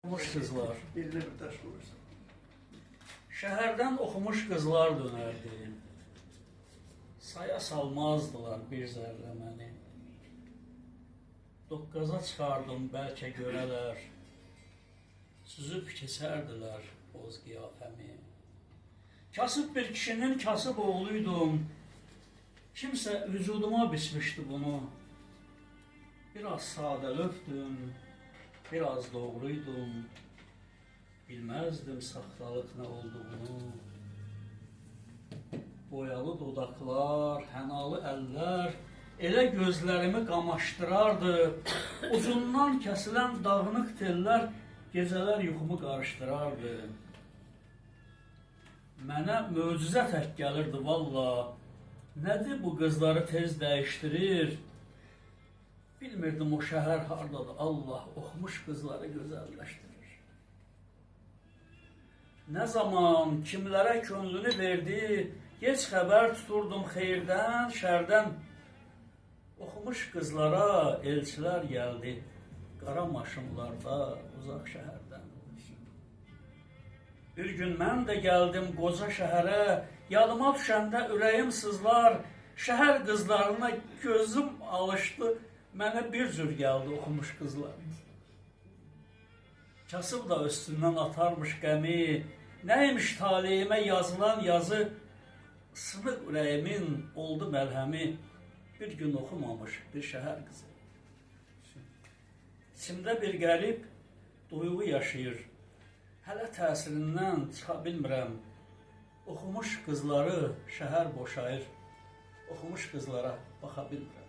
Oxumuş qızlar. Eline bir taş vurursan. Şəhərdən oxumuş qızlar dönərdi. Saya salmazdılar bir zərrə məni. Doqqaza çıxardım bəlkə görələr. Süzüb keçərdilər boz qiyafəmi. Kasıb bir kişinin kasıb oğluydum. Kimsə vücuduma biçmişdi bunu. Biraz sadəlövdüm, biraz doğruydum. Bilməzdim saxtalıq nə olduğunu. Boyalı dodaqlar, hənalı əllər elə gözlərimi qamaşdırardı. Ucundan kəsilən dağınıq tellər gecələr yuxumu qarışdırardı. Mənə möcüzə tək gəlirdi valla. Nədir bu qızları tez dəyişdirir? Bilmirdim o şəhər hardadır, Allah oxumuş qızları gözəlləşdirir. Nə zaman kimlərə könlünü verdi, geç xəbər tuturdum xeyirdən, şərdən. Oxumuş qızlara elçilər gəldi, qara maşınlarda uzaq şəhərdən. Bir gün mən də gəldim qoca şəhərə, yadıma düşəndə ürəyim sızlar, şəhər qızlarına gözüm alışdı, mənə bir cür gəldi oxumuş qızlar. Kasıb da üstündən atarmış qəmi, nəymiş taleyimə yazılan yazı, sınıq ürəyimin oldu məlhəmi, bir gün oxumamış bir şəhər qızı. İçimdə bir qərib duyğu yaşayır, hələ təsirindən çıxa bilmirəm, oxumuş qızları şəhər boşayır, oxumuş qızlara baxa bilmirəm.